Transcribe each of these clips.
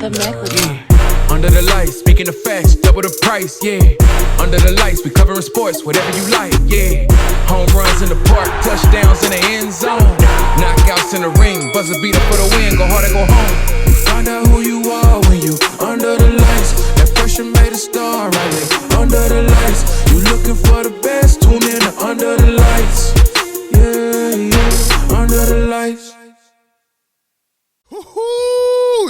The Mac. Yeah. Under the lights, speaking of facts, double the price, yeah. Under the lights, we covering sports, whatever you like, yeah. Home runs in the park, touchdowns in the end zone. Knockouts in the ring, buzzer beater for the win, go hard or go home. Find out who you are when you under the lights. That pressure made a star, right there. Under the lights, you looking for the best, tune in to Under the Lights. Yeah, yeah, Under the Lights. Woo-hoo!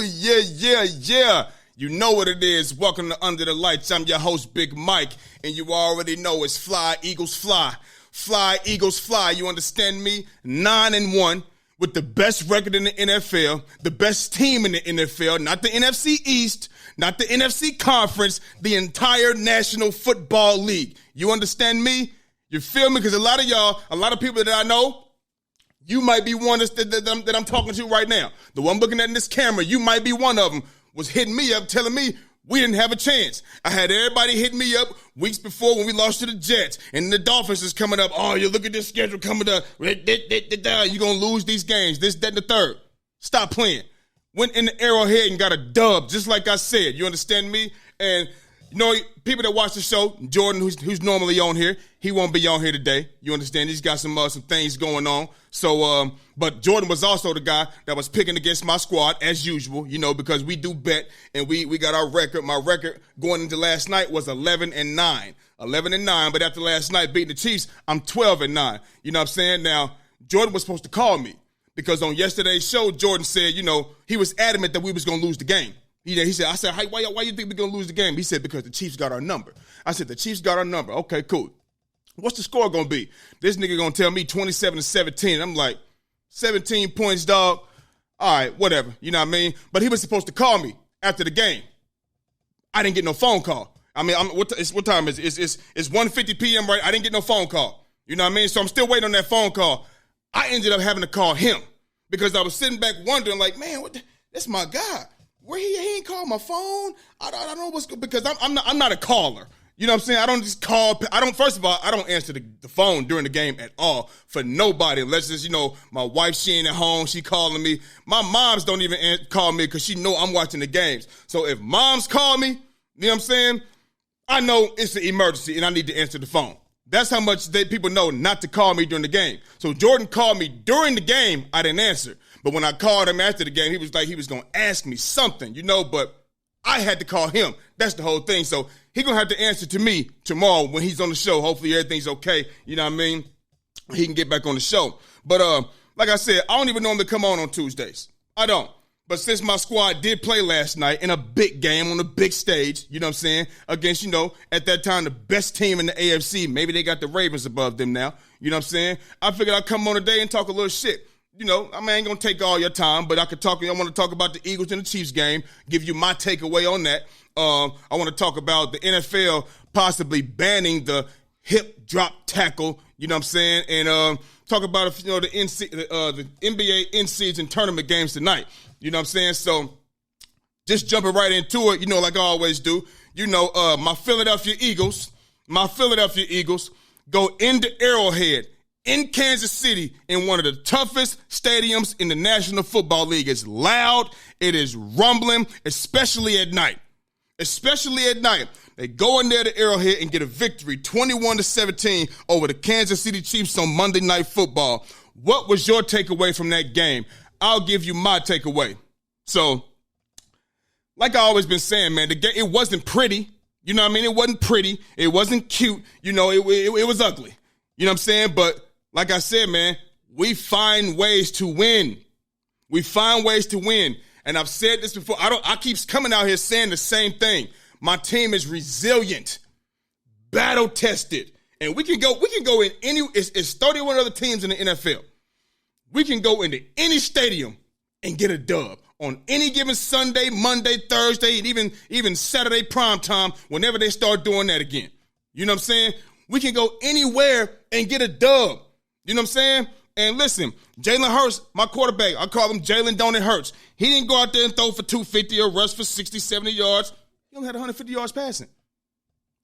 Yeah. You know what it is. Welcome to Under the Lights. I'm your host, Big Mike, and you already know it's Fly, Eagles, Fly. Fly, Eagles, Fly. You understand me? 9-1 with the best record in the NFL, the best team in the NFL, not the NFC East, not the NFC Conference, the entire National Football League. You understand me? You feel me? Because a lot of people that I know, you might be one that I'm talking to right now. The one looking at this camera, you might be one of them, was hitting me up, telling me we didn't have a chance. I had everybody hitting me up weeks before when we lost to the Jets. And the Dolphins is coming up. Oh, you look at this schedule coming up. You're going to lose these games. This, that, and the third. Stop playing. Went in the Arrowhead and got a dub, just like I said. You understand me? And you know, people that watch the show, Jordan, who's normally on here, he won't be on here today. You understand? He's got some things going on. So, but Jordan was also the guy that was picking against my squad as usual, you know, because we do bet and we got our record. My record going into last night was 11-9. 11-9, but after last night beating the Chiefs, I'm 12-9. You know what I'm saying? Now, Jordan was supposed to call me because on yesterday's show, Jordan said, you know, he was adamant that we was going to lose the game. He said, I said, hey, why you think we're going to lose the game? He said, because the Chiefs got our number. I said, the Chiefs got our number. Okay, cool. What's the score going to be? This nigga going to tell me 27-17. I'm like, 17 points, dog. All right, whatever. You know what I mean? But he was supposed to call me after the game. I didn't get no phone call. I mean, what time is it? It's 1:50 p.m., right? I didn't get no phone call. You know what I mean? So I'm still waiting on that phone call. I ended up having to call him because I was sitting back wondering, like, man, that's my guy. Where he ain't called my phone. I don't know what's good because I'm not a caller. You know what I'm saying? I don't just call. First of all, I don't answer the phone during the game at all for nobody unless it's, you know, my wife, she ain't at home, she calling me. My moms don't even call me because she know I'm watching the games. So if moms call me, you know what I'm saying? I know it's an emergency and I need to answer the phone. That's how much people know not to call me during the game. So Jordan called me during the game, I didn't answer. But when I called him after the game, he was like, he was going to ask me something, you know, but I had to call him. That's the whole thing. So he's going to have to answer to me tomorrow when he's on the show. Hopefully everything's okay. You know what I mean? He can get back on the show. But like I said, I don't even normally come on Tuesdays. I don't. But since my squad did play last night in a big game on a big stage, you know what I'm saying, against, you know, at that time, the best team in the AFC. Maybe they got the Ravens above them now. You know what I'm saying? I figured I'd come on today and talk a little shit. You know, I mean, I ain't going to take all your time, but I want to talk about the Eagles and the Chiefs game, give you my takeaway on that. I want to talk about the NFL possibly banning the hip drop tackle, you know what I'm saying, and talk about, you know, the NBA in-season tournament games tonight, you know what I'm saying? So just jumping right into it, you know, like I always do, you know, my Philadelphia Eagles go into Arrowhead in Kansas City in one of the toughest stadiums in the National Football League. It's loud. It is rumbling, especially at night. They go in there to Arrowhead and get a victory, 21-17 over the Kansas City Chiefs on Monday Night Football. What was your takeaway from that game? I'll give you my takeaway. So, like I always been saying, man, the game, it wasn't pretty. You know what I mean? It wasn't pretty. It wasn't cute. You know, it was ugly. You know what I'm saying? But like I said, man, we find ways to win. And I've said this before. I keep coming out here saying the same thing. My team is resilient, battle tested. And we can go in it's 31 other teams in the NFL. We can go into any stadium and get a dub on any given Sunday, Monday, Thursday, and even Saturday prime time whenever they start doing that again. You know what I'm saying? We can go anywhere and get a dub. You know what I'm saying? And listen, Jalen Hurts, my quarterback, I call him Jalen Don't It Hurts. He didn't go out there and throw for 250 or rush for 60, 70 yards. He only had 150 yards passing.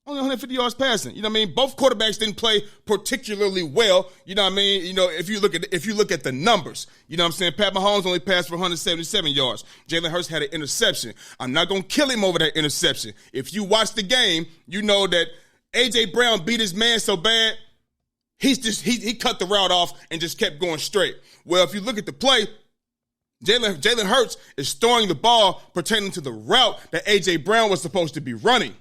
Only 150 yards passing. You know what I mean? Both quarterbacks didn't play particularly well. You know what I mean? You know, if you look at the numbers, you know what I'm saying? Pat Mahomes only passed for 177 yards. Jalen Hurts had an interception. I'm not going to kill him over that interception. If you watch the game, you know that A.J. Brown beat his man so bad, he cut the route off and just kept going straight. Well, if you look at the play, Jalen Hurts is throwing the ball pertaining to the route that A.J. Brown was supposed to be running.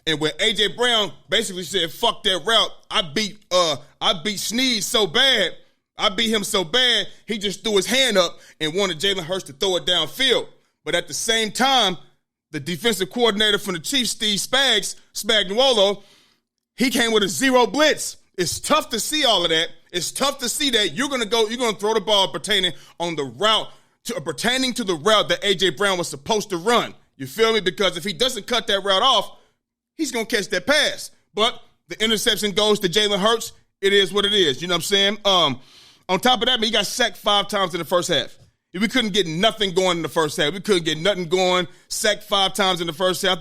And when A.J. Brown basically said, fuck that route, I beat Snead so bad, I beat him so bad, he just threw his hand up and wanted Jalen Hurts to throw it downfield. But at the same time, the defensive coordinator from the Chiefs, Steve Spagnuolo, he came with a zero blitz. It's tough to see all of that. It's tough to see that you're gonna throw the ball pertaining to the route that A.J. Brown was supposed to run. You feel me? Because if he doesn't cut that route off, he's going to catch that pass. But the interception goes to Jalen Hurts. It is what it is. You know what I'm saying? On top of that, man, he got sacked 5 times in the first half. We couldn't get nothing going in the first half. We couldn't get nothing going. Sacked 5 times in the first half.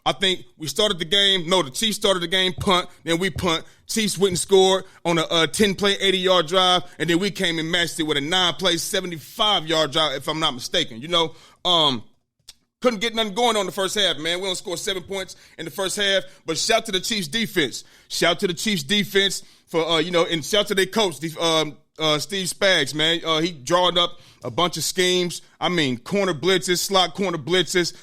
I think we started the game. No, the Chiefs started the game, punt. Then we punt. Chiefs went and scored on a 10-play, 80-yard drive. And then we came and matched it with a 9-play, 75-yard drive, if I'm not mistaken. You know, couldn't get nothing going on in the first half, man. We only scored 7 points in the first half. But shout to the Chiefs defense. Shout to the Chiefs defense for, and shout to their coach, Steve Spags, man. He drawing up a bunch of schemes. I mean, corner blitzes, slot corner blitzes,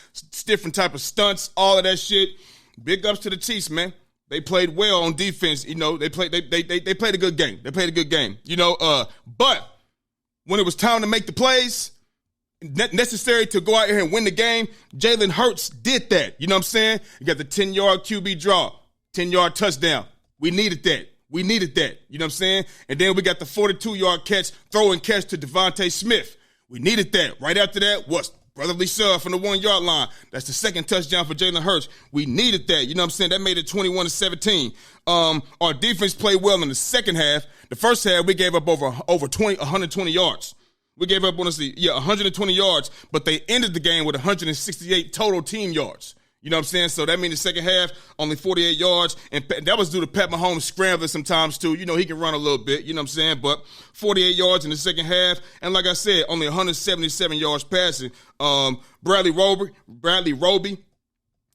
different type of stunts, all of that shit. Big ups to the Chiefs, man. They played well on defense. You know, they played a good game. They played a good game. You know, but when it was time to make the plays necessary to go out here and win the game, Jalen Hurts did that. You know what I'm saying? You got the 10-yard QB draw, 10-yard touchdown. We needed that. You know what I'm saying? And then we got the 42-yard catch, throw and catch to Devontae Smith. We needed that. Right after that was brotherly shove from the 1-yard line. That's the second touchdown for Jalen Hurts. We needed that. You know what I'm saying? That made it 21-17. Our defense played well in the second half. The first half, we gave up over 120 yards. We gave up, 120 yards, but they ended the game with 168 total team yards. You know what I'm saying? So that means the second half, only 48 yards, and that was due to Pat Mahomes scrambling sometimes too. You know, he can run a little bit, you know what I'm saying? But 48 yards in the second half, and like I said, only 177 yards passing. Bradley Roby,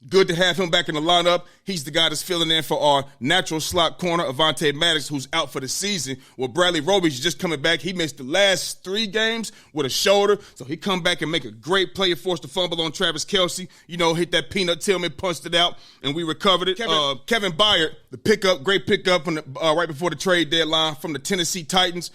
good to have him back in the lineup. He's the guy that's filling in for our natural slot corner, Avonte Maddox, who's out for the season. Well, Bradley Roby's just coming back. He missed the last 3 games with a shoulder, so he come back and make a great play and force the fumble on Travis Kelce. You know, hit that peanut Tillman, punched it out, and we recovered it. Kevin Byard, the great pickup from right before the trade deadline from the Tennessee Titans.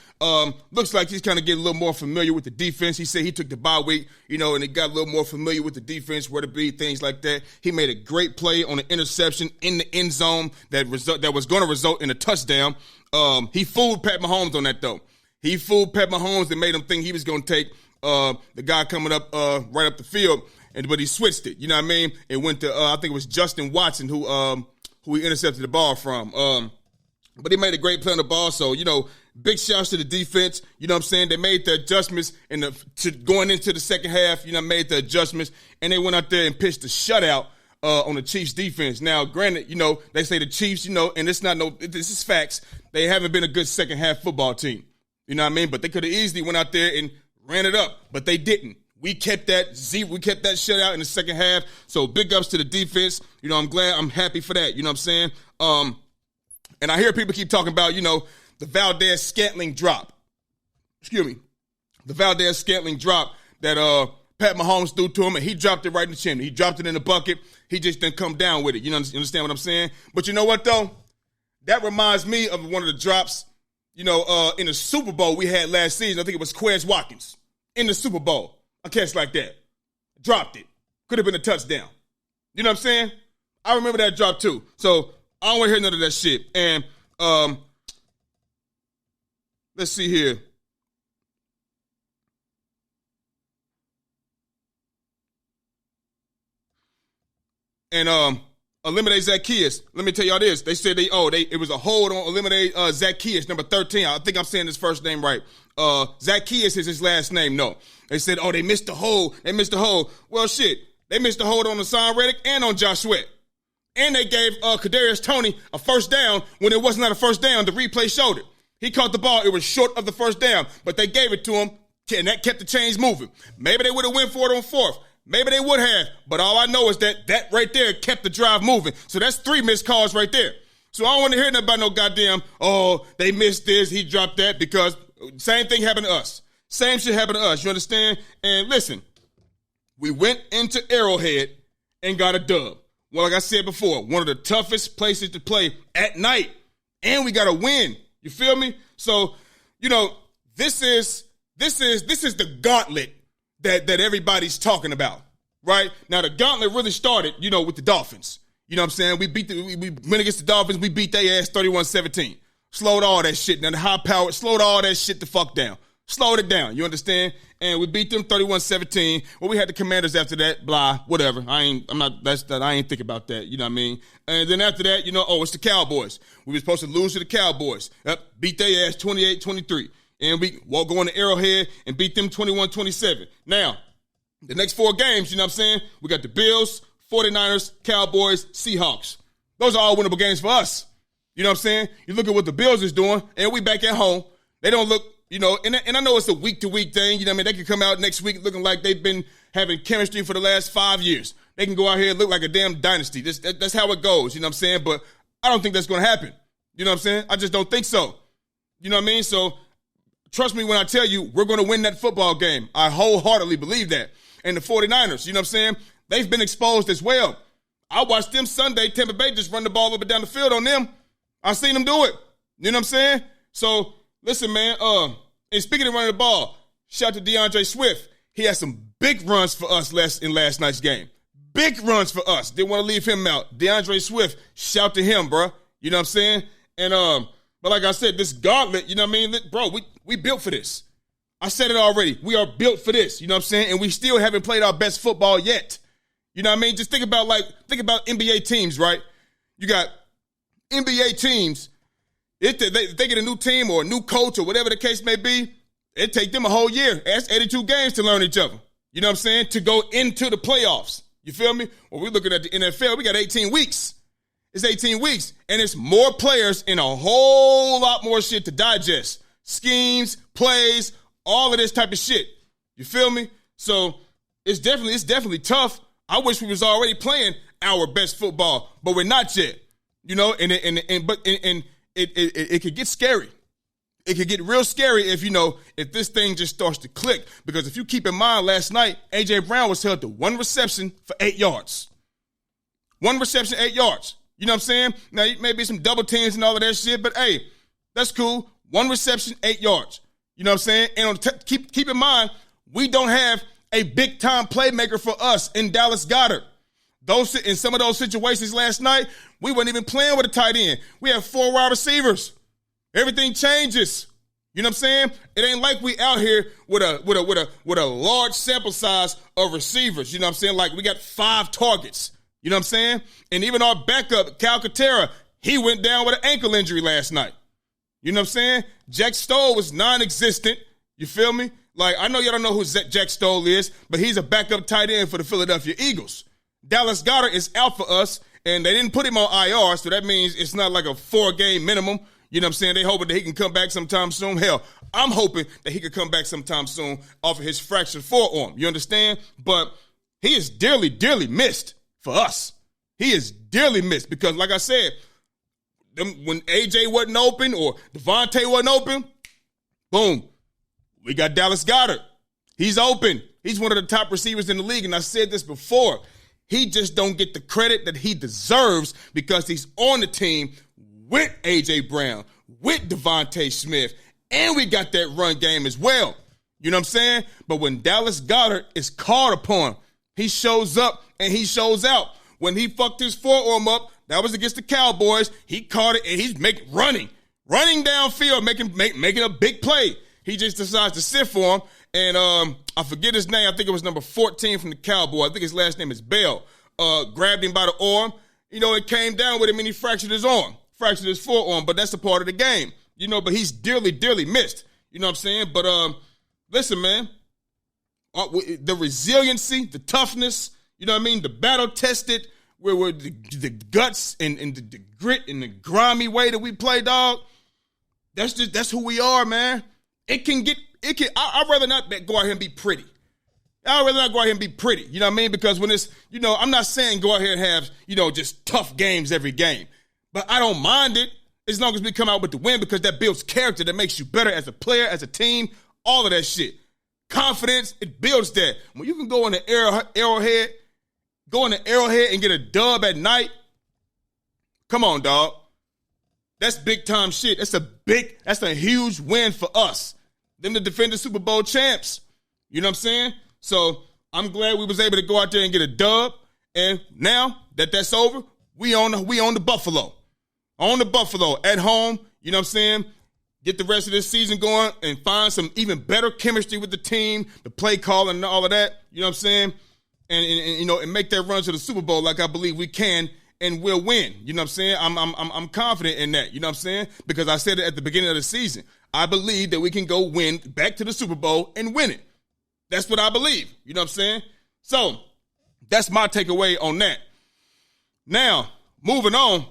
Looks like he's kind of getting a little more familiar with the defense. He said he took the bye week, you know, and he got a little more familiar with the defense, where to be, things like that. He made a great play on an interception in the end zone that was going to result in a touchdown. He fooled Pat Mahomes on that, though. He fooled Pat Mahomes and made him think he was going to take the guy coming up right up the field, but he switched it. You know what I mean? It went to I think it was Justin Watson who he intercepted the ball from. But he made a great play on the ball, so, you know, big shouts to the defense. You know what I'm saying? They made the adjustments going into the second half, made the adjustments, and they went out there and pitched a shutout on the Chiefs defense. Now, granted, you know, they say the Chiefs, you know, and this is facts, they haven't been a good second half football team. You know what I mean? But they could have easily went out there and ran it up, but they didn't. We kept that shutout in the second half. So big ups to the defense. You know, I'm happy for that. You know what I'm saying? And I hear people keep talking about, you know, the Valdez-Scantling drop. The Valdez-Scantling drop that Pat Mahomes threw to him, and he dropped it right in the chimney. He dropped it in the bucket. He just didn't come down with it. You understand what I'm saying? But you know what, though? That reminds me of one of the drops, you know, in the Super Bowl we had last season. I think it was Quez Watkins in the Super Bowl. A catch like that. Dropped it. Could have been a touchdown. You know what I'm saying? I remember that drop, too. So I don't want to hear none of that shit. And let's see here. And eliminate Zacchaeus. Let me tell y'all this. They said it was a hold on eliminate Zacchaeus, number 13. I think I'm saying his first name right. Zacchaeus is his last name. No. They said, they missed the hold. Well, shit. They missed the hold on Hassan Reddick and on Josh Sweat. And they gave Kadarius Toney a first down when it was not a first down. The replay showed it. He caught the ball. It was short of the first down, but they gave it to him, and that kept the chains moving. Maybe they would have went for it on fourth. Maybe they would have. But all I know is that right there kept the drive moving. So that's 3 missed calls right there. So I don't want to hear nothing about no goddamn, oh, they missed this, he dropped that, because same thing happened to us. Same shit happened to us. You understand? And listen, we went into Arrowhead and got a dub. Well, like I said before, one of the toughest places to play at night, and we got to win. You feel me? So, this is the gauntlet that everybody's talking about, right? Now, the gauntlet really started, with the Dolphins. You know what I'm saying? We went against the Dolphins. We beat their ass 31-17. Slowed all that shit. Now, the high power slowed all that shit the fuck down. Slowed it down. You understand? And we beat them 31-17. Well, we had the Commanders after that. Blah, whatever. I ain't think about that. You know what I mean? And then after that, it's the Cowboys. We were supposed to lose to the Cowboys. Beat their ass 28-23. And we won't go into Arrowhead and beat them 21-27. Now, the next 4 games, you know what I'm saying? We got the Bills, 49ers, Cowboys, Seahawks. Those are all winnable games for us. You know what I'm saying? You look at what the Bills is doing, and we back at home. They don't look, and I know it's a week-to-week thing. You know what I mean? They can come out next week looking like they've been having chemistry for the last 5 years. They can go out here and look like a damn dynasty. That's how it goes, you know what I'm saying? But I don't think that's going to happen. You know what I'm saying? I just don't think so. You know what I mean? So trust me when I tell you we're going to win that football game. I wholeheartedly believe that. And the 49ers, you know what I'm saying? They've been exposed as well. I watched them Sunday. Tampa Bay just run the ball up and down the field on them. I seen them do it. You know what I'm saying? So, listen, man. And speaking of running the ball, shout out to DeAndre Swift. He had some big runs for us in last night's game. Big runs for us. Didn't want to leave him out. DeAndre Swift, shout to him, bro. You know what I'm saying? And but like I said, this gauntlet, you know what I mean? Bro, we built for this. I said it already. We are built for this. You know what I'm saying? And we still haven't played our best football yet. You know what I mean? Just think about NBA teams, right? You got NBA teams. If they get a new team or a new coach or whatever the case may be, it take them a whole year. That's 82 games to learn each other. You know what I'm saying? To go into the playoffs. You feel me? Well, we're looking at the NFL. We got 18 weeks. It's 18 weeks. And it's more players and a whole lot more shit to digest. Schemes, plays, all of this type of shit. You feel me? So it's definitely tough. I wish we was already playing our best football, but we're not yet. And it could get scary. It could get real scary if this thing just starts to click. Because if you keep in mind, last night, A.J. Brown was held to 1 reception for 8 yards. 1 reception, 8 yards. You know what I'm saying? Now, maybe some double teams and all of that shit, but hey, that's cool. 1 reception, 8 yards. You know what I'm saying? And keep in mind, we don't have a big-time playmaker for us in Dallas Goedert. In some of those situations last night, we weren't even playing with a tight end. We have 4 wide receivers. Everything changes. You know what I'm saying? It ain't like we out here with a large sample size of receivers. You know what I'm saying? Like we got 5 targets. You know what I'm saying? And even our backup, Calcaterra, he went down with an ankle injury last night. You know what I'm saying? Jack Stoll was non-existent. You feel me? Like, I know y'all don't know who Jack Stoll is, but he's a backup tight end for the Philadelphia Eagles. Dallas Goedert is out for us, and they didn't put him on IR, so that means it's not like a 4-game minimum. You know what I'm saying? They hoping that he can come back sometime soon. Hell, I'm hoping that he could come back sometime soon off of his fractured forearm. You understand? But he is dearly, dearly missed for us. He is dearly missed because, like I said, when AJ wasn't open or Devontae wasn't open, boom, we got Dallas Goedert. He's open. He's one of the top receivers in the league, and I said this before. He just don't get the credit that he deserves because he's on the team with A.J. Brown, with Devontae Smith, and we got that run game as well. You know what I'm saying? But when Dallas Goedert is called upon, he shows up and he shows out. When he fucked his forearm up, that was against the Cowboys. He caught it and he's running downfield, making a big play. He just decides to sit for him. And I forget his name. I think it was number 14 from the Cowboys. I think his last name is Bell. Grabbed him by the arm. It came down with him and he fractured his arm. Fractured his forearm, but that's a part of the game. But he's dearly, dearly missed. You know what I'm saying? But listen, man. The resiliency, the toughness, you know what I mean? The battle-tested, where the guts and the grit and the grimy way that we play, dog. That's who we are, man. I'd rather not go out here and be pretty. I'd rather not go out here and be pretty. You know what I mean? Because when it's, I'm not saying go out here and have, just tough games every game. But I don't mind it as long as we come out with the win, because that builds character, that makes you better as a player, as a team, all of that shit. Confidence, it builds that. When you can go in the Arrowhead, and get a dub at night, come on, dog. That's big time shit. That's a huge win for us. Them to defend the Super Bowl champs. You know what I'm saying? So I'm glad we was able to go out there and get a dub. And now that that's over, we own the Buffalo. On the Buffalo at home, you know what I'm saying? Get the rest of this season going and find some even better chemistry with the team, the play call and all of that. You know what I'm saying? And make that run to the Super Bowl like I believe we can, and we'll win. You know what I'm saying? I'm confident in that. You know what I'm saying? Because I said it at the beginning of the season. I believe that we can go win back to the Super Bowl and win it. That's what I believe. You know what I'm saying? So that's my takeaway on that. Now, moving on,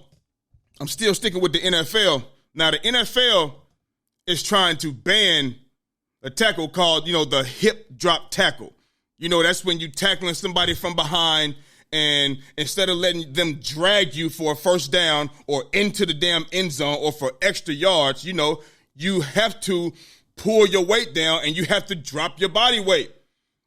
I'm still sticking with the NFL. Now, the NFL is trying to ban a tackle called, the hip drop tackle. That's when you tackling somebody from behind, and instead of letting them drag you for a first down or into the damn end zone or for extra yards, you have to pull your weight down and you have to drop your body weight.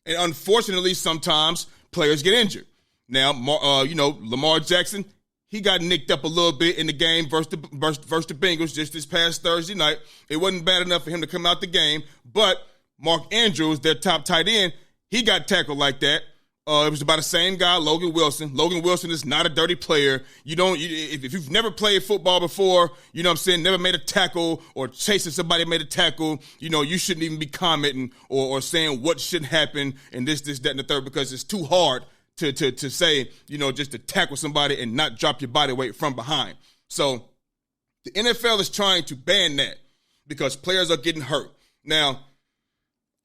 And unfortunately, sometimes players get injured. Now, Lamar Jackson, he got nicked up a little bit in the game versus the Bengals just this past Thursday night. It wasn't bad enough for him to come out the game, but Mark Andrews, their top tight end, he got tackled like that. It was about the same guy, Logan Wilson. Logan Wilson is not a dirty player. If you've never played football before, you know what I'm saying, never made a tackle or chasing somebody made a tackle, you shouldn't even be commenting or saying what should happen and this, that, and the third, because it's too hard to say, just to tackle somebody and not drop your body weight from behind. So the NFL is trying to ban that because players are getting hurt. Now,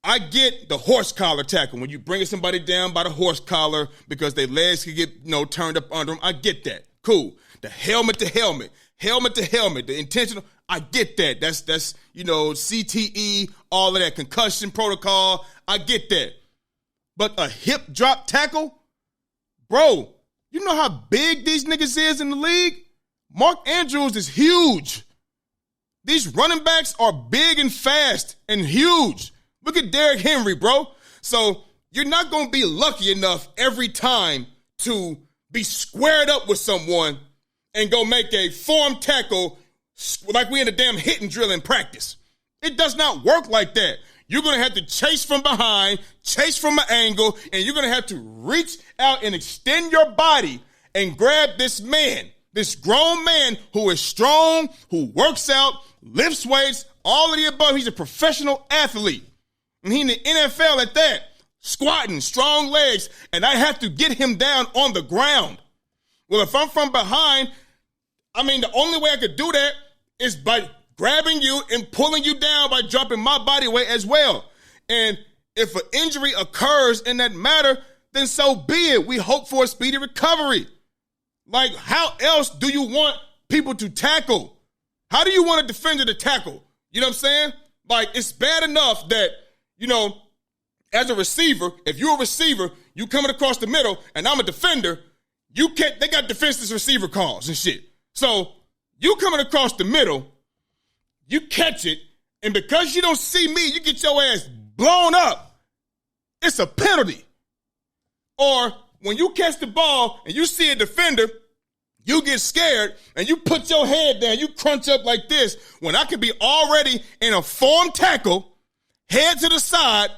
I get the horse collar tackle, when you bringing somebody down by the horse collar because their legs could get, turned up under them. I get that. Cool. The helmet to helmet, the intentional, I get that. That's CTE, all of that, concussion protocol. I get that. But a hip drop tackle? Bro, you know how big these niggas is in the league? Mark Andrews is huge. These running backs are big and fast and huge. Look at Derrick Henry, bro. So you're not going to be lucky enough every time to be squared up with someone and go make a form tackle like we in a damn hitting drill in practice. It does not work like that. You're going to have to chase from behind, chase from an angle, and you're going to have to reach out and extend your body and grab this man, this grown man who is strong, who works out, lifts weights, all of the above. He's a professional athlete. And he in the NFL at that, squatting, strong legs, and I have to get him down on the ground. Well, if I'm from behind, the only way I could do that is by grabbing you and pulling you down by dropping my body weight as well. And if an injury occurs in that matter, then so be it. We hope for a speedy recovery. Like, how else do you want people to tackle? How do you want a defender to tackle? You know what I'm saying? Like, it's bad enough that, as a receiver, if you're a receiver, you coming across the middle, and I'm a defender, they got defenseless receiver calls and shit. So you coming across the middle, you catch it, and because you don't see me, you get your ass blown up. It's a penalty. Or when you catch the ball and you see a defender, you get scared and you put your head down, you crunch up like this, when I could be already in a form tackle, head to the side,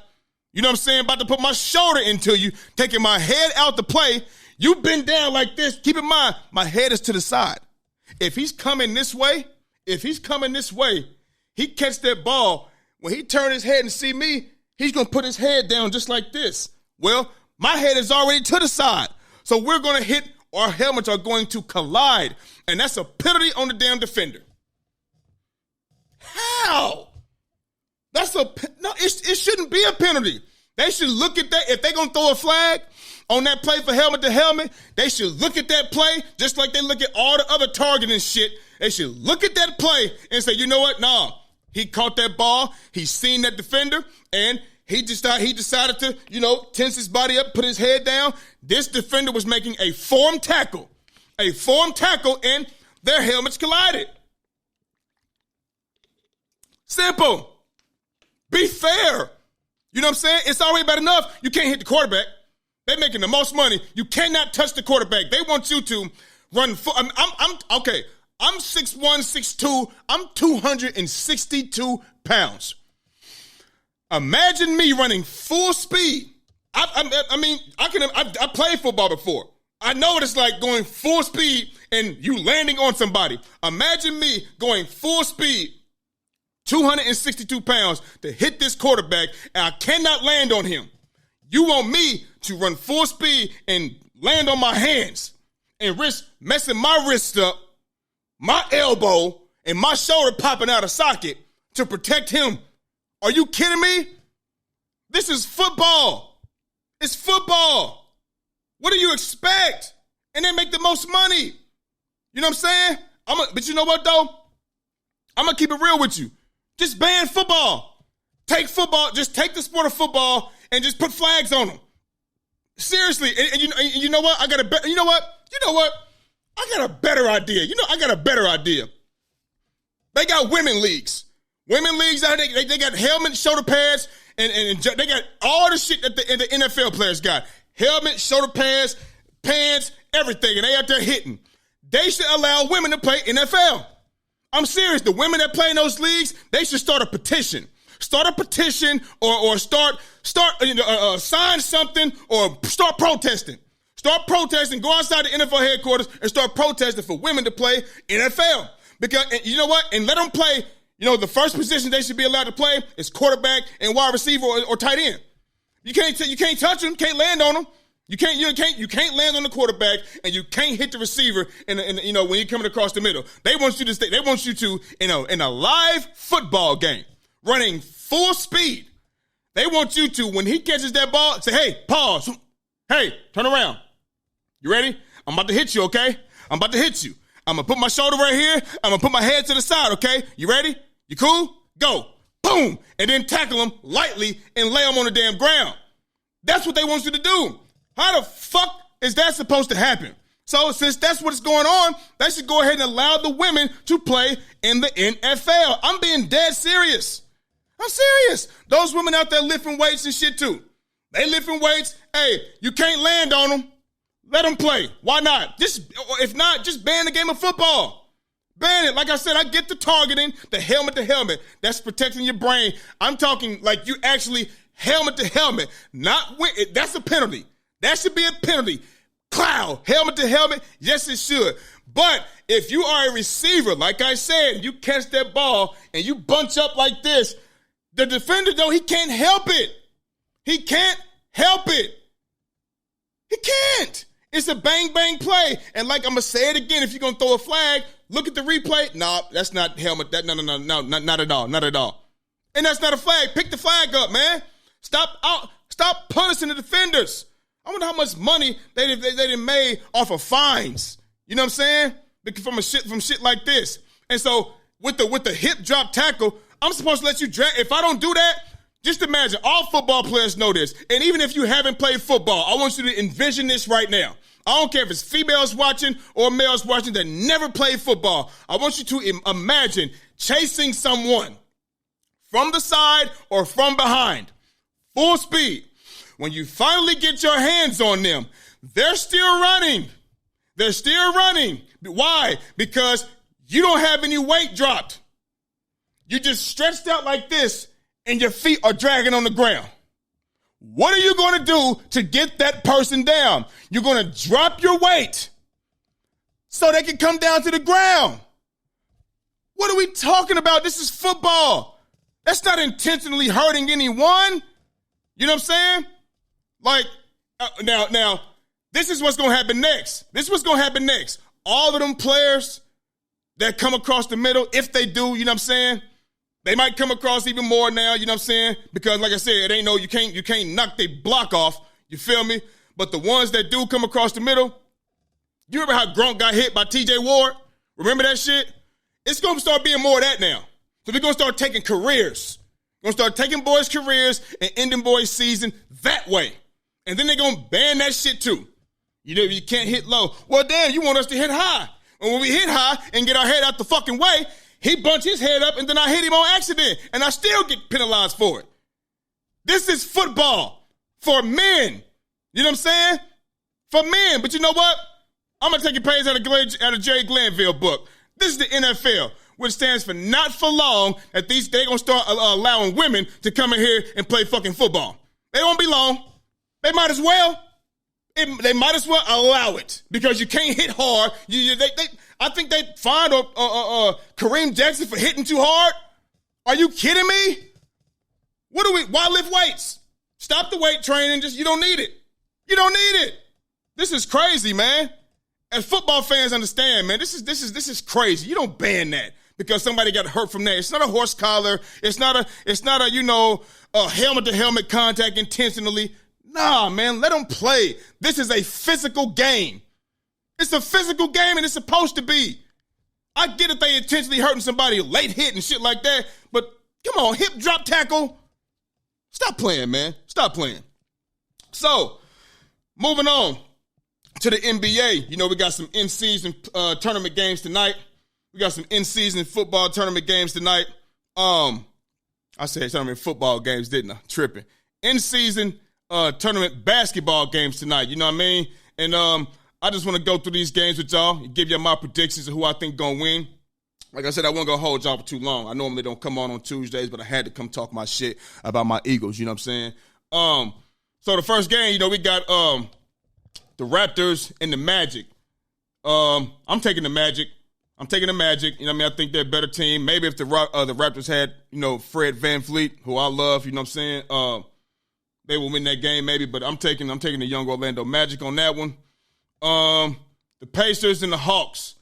you know what I'm saying, about to put my shoulder into you, taking my head out the play. You bend down like this. Keep in mind, my head is to the side. If he's coming this way, he catch that ball. When he turn his head and see me, he's going to put his head down just like this. Well, my head is already to the side. So we're going to hit, our helmets are going to collide. And that's a penalty on the damn defender. How? No, it shouldn't be a penalty. They should look at that. If they're going to throw a flag on that play for helmet to helmet, they should look at that play just like they look at all the other targeting shit. They should look at that play and say, you know what? Nah, he caught that ball. He seen that defender, and he decided to, tense his body up, put his head down. This defender was making a formed tackle, and their helmets collided. Simple. Be fair. You know what I'm saying? It's already bad enough. You can't hit the quarterback. They're making the most money. You cannot touch the quarterback. They want you to run. Okay. I'm 6'1", 6'2". I'm 262 pounds. Imagine me running full speed. I played football before. I know what it's like going full speed and you landing on somebody. Imagine me going full speed, 262 pounds, to hit this quarterback, and I cannot land on him. You want me to run full speed and land on my hands and risk messing my wrist up, my elbow, and my shoulder popping out of socket to protect him. Are you kidding me? This is football. It's football. What do you expect? And they make the most money. You know what I'm saying? But you know what, though? I'm going to keep it real with you. Just ban football. Just take the sport of football and just put flags on them. Seriously. And you know what? I got a better idea. They got women leagues. Women leagues out there, they got helmets, shoulder pads, and they got all the shit that the NFL players got. Helmet, shoulder pads, pants, everything, and they out there hitting. They should allow women to play NFL. I'm serious. The women that play in those leagues, they should start a petition. Start a petition or sign something or start protesting. Start protesting. Go outside the NFL headquarters and start protesting for women to play NFL. Because you know what? And let them play. The first position they should be allowed to play is quarterback and wide receiver or tight end. You can't touch them. Can't land on them. You can't land on the quarterback, and you can't hit the receiver. When you're coming across the middle, they want you to stay. They want you to in a live football game, running full speed. They want you to, when he catches that ball, say, "Hey, pause. Hey, turn around. You ready? I'm about to hit you. Okay? I'm about to hit you. I'm gonna put my shoulder right here. I'm gonna put my head to the side. Okay? You ready? You cool? Go. Boom, and then tackle him lightly and lay him on the damn ground. That's what they want you to do. How the fuck is that supposed to happen? So since that's what's going on, they should go ahead and allow the women to play in the NFL. I'm being dead serious. I'm serious. Those women out there lifting weights and shit too. They lifting weights. Hey, you can't land on them. Let them play. Why not? If not, just ban the game of football. Ban it. Like I said, I get the targeting, the helmet to helmet. That's protecting your brain. I'm talking like you actually helmet to helmet. That's a penalty. That should be a penalty. Cloud, helmet to helmet. Yes, it should. But if you are a receiver, like I said, you catch that ball and you bunch up like this, the defender, though, he can't help it. He can't help it. He can't. It's a bang-bang play. And like I'm going to say it again, if you're going to throw a flag, look at the replay. No, that's not helmet. No, not at all. Not at all. And that's not a flag. Pick the flag up, man. Stop punishing the defenders. I wonder how much money they done made off of fines. You know what I'm saying? From shit like this. And so with the hip drop tackle, I'm supposed to let you drag. If I don't do that, just imagine, all football players know this. And even if you haven't played football, I want you to envision this right now. I don't care if it's females watching or males watching that never played football. I want you to imagine chasing someone from the side or from behind, full speed. When you finally get your hands on them, they're still running. They're still running. Why? Because you don't have any weight dropped. You just stretched out like this and your feet are dragging on the ground. What are you going to do to get that person down? You're going to drop your weight so they can come down to the ground. What are we talking about? This is football. That's not intentionally hurting anyone. You know what I'm saying? Like, now, this is what's going to happen next. All of them players that come across the middle, if they do, you know what I'm saying? They might come across even more now, you know what I'm saying? Because like I said, it ain't no, you can't knock their block off, you feel me? But the ones that do come across the middle, you remember how Gronk got hit by TJ Ward? Remember that shit? It's going to start being more of that now. So we're going to start taking careers. We're going to start taking boys' careers and ending boys' season that way. And then they're going to ban that shit too. You know, you can't hit low. Well, damn, you want us to hit high. And when we hit high and get our head out the fucking way, he bunched his head up and then I hit him on accident. And I still get penalized for it. This is football for men. You know what I'm saying? For men. But you know what? I'm going to take a page out of Jerry Glanville book. This is the NFL, which stands for not for long, that they're going to start allowing women to come in here and play fucking football. They won't be long. They might as well. They might as well allow it because you can't hit hard. I think they fined Kareem Jackson for hitting too hard. Are you kidding me? Why lift weights? Stop the weight training. You don't need it. You don't need it. This is crazy, man. As football fans understand, man, this is crazy. You don't ban that because somebody got hurt from that. It's not a horse collar. It's not a helmet to helmet contact intentionally. Nah, man, let them play. This is a physical game. It's a physical game and it's supposed to be. I get it they intentionally hurting somebody, late hit and shit like that, but come on, hip drop tackle. Stop playing, man. Stop playing. So, moving on to the NBA. You know, we got some in-season tournament games tonight. We got some in-season football tournament games tonight. I said tournament football games, didn't I? Tripping. In-season tournament basketball games tonight. You know what I mean? And I just want to go through these games with y'all and give y'all my predictions of who I think going to win. Like I said, I wasn't going to hold y'all for too long. I normally don't come on Tuesdays, but I had to come talk my shit about my Eagles. You know what I'm saying? So the first game, you know, we got the Raptors and the Magic. I'm taking the Magic. You know what I mean? I think they're a better team. Maybe if the Raptors had, you know, Fred VanVleet, who I love, you know what I'm saying? They will win that game maybe, but I'm taking the young Orlando Magic on that one. The Pacers and the Hawks.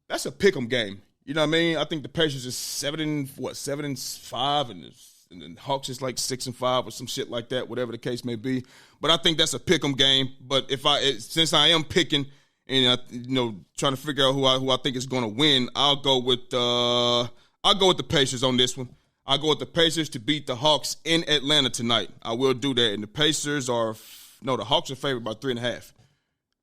That's a pick'em game. You know what I mean? I think the Pacers is 7-5, and the Hawks is like 6-5 or some shit like that, whatever the case may be. But I think that's a pick'em game. But since I am picking and you know, trying to figure out who I think is going to win, I'll go with the Pacers on this one. I'll go with the Pacers to beat the Hawks in Atlanta tonight. I will do that. And the Hawks are favored by 3.5.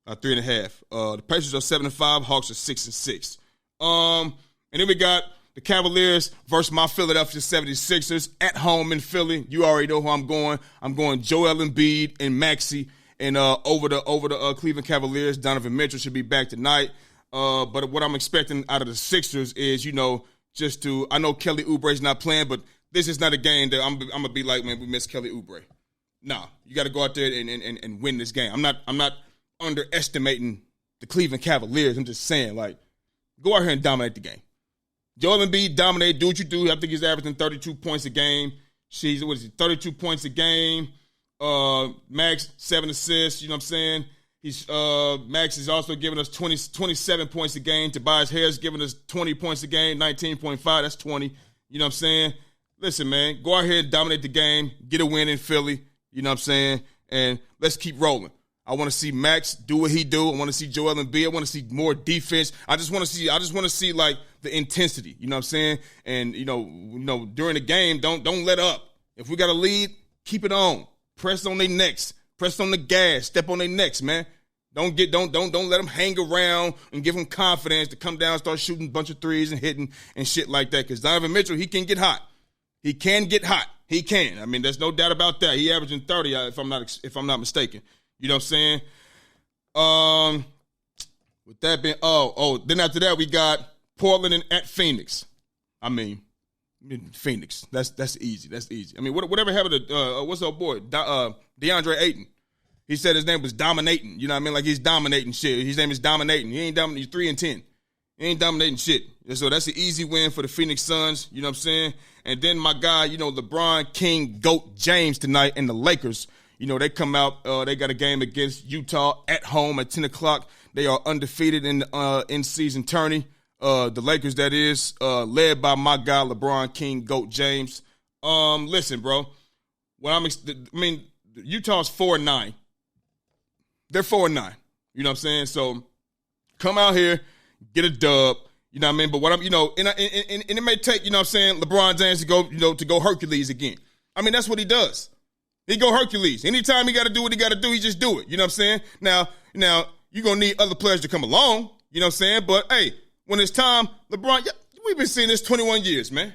3.5. The Pacers are 7-5. Hawks are 6-6. And then we got the Cavaliers versus my Philadelphia 76ers at home in Philly. You already know who I'm going. I'm going Joel Embiid and Maxey. And over the Cleveland Cavaliers, Donovan Mitchell should be back tonight. But what I'm expecting out of the Sixers is, you know, I know Kelly Oubre's not playing, but this is not a game that I'm going to be like, man, we miss Kelly Oubre. Nah, you got to go out there and win this game. I'm not underestimating the Cleveland Cavaliers. I'm just saying, like, go out here and dominate the game. Joel Embiid, dominate, do what you do. I think he's averaging 32 points a game. 32 points a game. Max, 7 assists, you know what I'm saying? Max is also giving us 27 points a game. Tobias Harris giving us 20 points a game, 19.5, that's 20. You know what I'm saying? Listen, man, go out here and dominate the game, get a win in Philly, you know what I'm saying? And let's keep rolling. I want to see Max do what he do. I want to see Joel Embiid. I want to see more defense. I just want to see like the intensity, you know what I'm saying? And you know, during the game, don't let up. If we got a lead, keep it on. Press on their necks. Press on the gas. Step on their necks, man. Don't let them hang around and give them confidence to come down and start shooting a bunch of threes and hitting and shit like that. Because Donovan Mitchell, he can get hot. He can get hot. He can. I mean, there's no doubt about that. He averaging 30, if I'm not mistaken. You know what I'm saying? With that being, then after that we got Portland and at Phoenix. I mean, Phoenix. That's easy. That's easy. I mean, whatever happened to what's up, boy, DeAndre Ayton? He said his name was Dominating. You know what I mean? Like he's dominating shit. His name is Dominating. He ain't dominating. He's 3-10. He ain't dominating shit. So that's an easy win for the Phoenix Suns. You know what I'm saying? And then my guy, you know, LeBron King, GOAT James tonight and the Lakers. You know, they come out, they got a game against Utah at home at 10 o'clock. They are undefeated in the in-season tourney. The Lakers, that is, led by my guy, LeBron King, GOAT James. Listen, bro. Utah's 4-9. They're 4-9. You know what I'm saying? So come out here, get a dub. You know what I mean? But and it may take, you know what I'm saying, LeBron James to go Hercules again. I mean, that's what he does. He go Hercules. Anytime he got to do what he got to do, he just do it. You know what I'm saying? Now you're going to need other players to come along. You know what I'm saying? But, hey, when it's time, LeBron, we've been seeing this 21 years, man.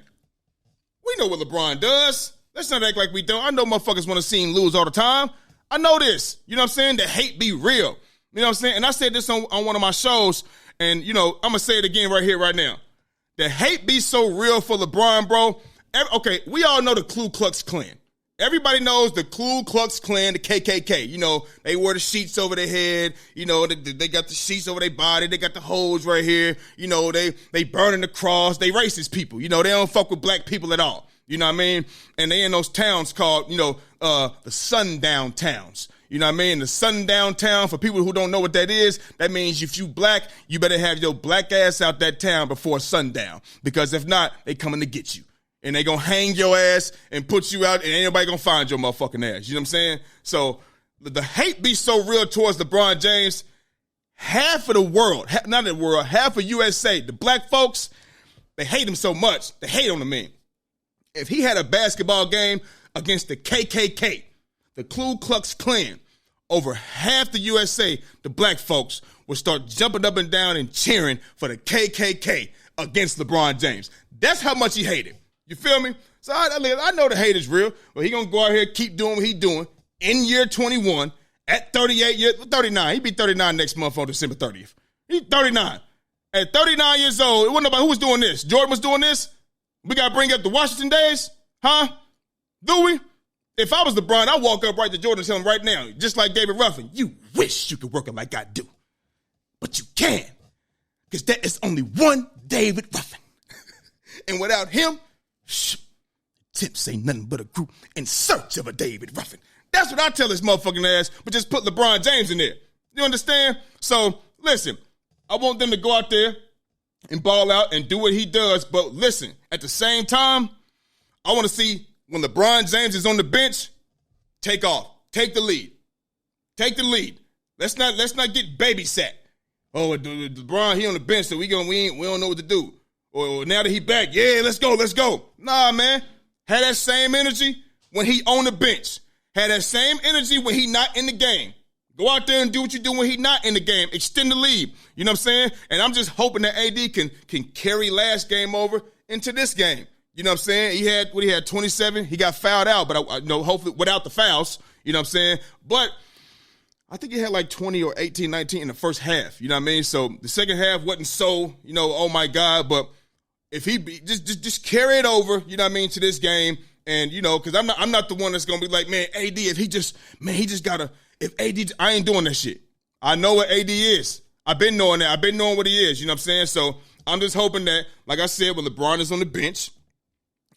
We know what LeBron does. Let's not act like we don't. I know motherfuckers want to see him lose all the time. I know this. You know what I'm saying? The hate be real. You know what I'm saying? And I said this on one of my shows, and, I'm going to say it again right here, right now. The hate be so real for LeBron, bro. Okay, we all know the Ku Klux Klan. Everybody knows the Ku Klux Klan, the KKK. They wear the sheets over their head. They got the sheets over their body. They got the holes right here. They burning the cross. They racist people. They don't fuck with black people at all. You know what I mean? And they in those towns called, the sundown towns. You know what I mean? The sundown town, for people who don't know what that is, that means if you black, you better have your black ass out that town before sundown. Because if not, they coming to get you. And they gonna hang your ass and put you out, and ain't nobody gonna find your motherfucking ass. You know what I'm saying? So the hate be so real towards LeBron James. Half of the world, half of USA, the black folks, they hate him so much. They hate on the man. If he had a basketball game against the KKK, the Ku Klux Klan, over half the USA, the black folks, would start jumping up and down and cheering for the KKK against LeBron James. That's how much he hated. You feel me? So I know the hate is real, but he going to go out here and keep doing what he doing in year 21 at 39. He'll be 39 next month on December 30th. He's 39. At 39 years old, it wasn't nobody who was doing this. Jordan was doing this. We got to bring up the Washington days? Huh? Do we? If I was LeBron, I'd walk up right to Jordan and tell him right now, just like David Ruffin, you wish you could work it like I do. But you can. Because there is only one David Ruffin. And without him, Tips ain't nothing but a group in search of a David Ruffin. That's what I tell this motherfucking ass, but just put LeBron James in there. You understand? So, listen, I want them to go out there and ball out and do what he does, but listen, at the same time, I want to see when LeBron James is on the bench, take off. Take the lead. Take the lead. Let's not get babysat. Oh, LeBron, he on the bench, so we don't know what to do. Or now that he back, yeah, let's go. Nah, man. Had that same energy when he on the bench. Had that same energy when he not in the game. Go out there and do what you do when he not in the game. Extend the lead. You know what I'm saying? And I'm just hoping that AD can carry last game over into this game. You know what I'm saying? He had 27. He got fouled out, but I hopefully without the fouls. You know what I'm saying? But I think he had like 20 or 18, 19 in the first half. You know what I mean? So the second half wasn't so, oh my God, but if he just carry it over, you know what I mean, to this game, and because I'm not the one that's gonna be like, man, AD, if AD, I ain't doing that shit. I know what AD is. I've been knowing that. I've been knowing what he is. You know what I'm saying? So I'm just hoping that, like I said, when LeBron is on the bench,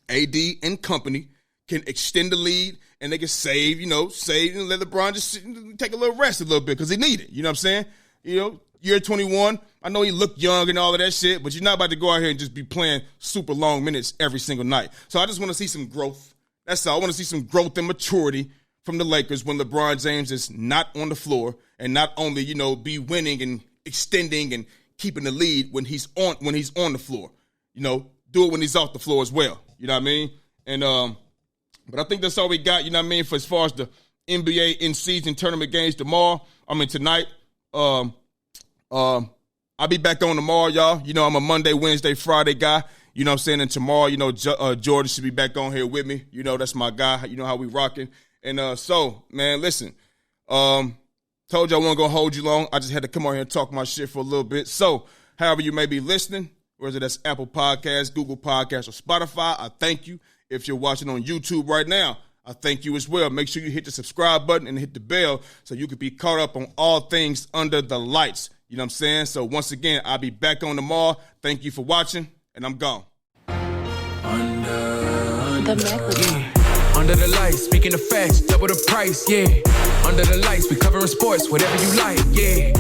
AD and company can extend the lead and they can save and let LeBron just take a little rest a little bit because he need it. You know what I'm saying? Year 21, I know he looked young and all of that shit, but you're not about to go out here and just be playing super long minutes every single night. So I just want to see some growth. That's all. I want to see some growth and maturity from the Lakers when LeBron James is not on the floor and not only, be winning and extending and keeping the lead when he's on the floor. Do it when he's off the floor as well. You know what I mean? And but I think that's all we got, you know what I mean, for as far as the NBA in-season tournament games tonight. I'll be back on tomorrow, y'all. I'm a Monday, Wednesday, Friday guy. You know what I'm saying? And tomorrow, Jordan should be back on here with me. That's my guy. You know how we rocking. And so, man, listen. Told you I wasn't going to hold you long. I just had to come on here and talk my shit for a little bit. So, however you may be listening, whether that's Apple Podcasts, Google Podcasts, or Spotify, I thank you. If you're watching on YouTube right now, I thank you as well. Make sure you hit the subscribe button and hit the bell so you can be caught up on all things under the lights. You know what I'm saying? So once again, I'll be back on tomorrow. Thank you for watching, and I'm gone. Under the lights, speaking the facts, double the price, yeah. Under the lights, we covering sports, whatever you like, yeah.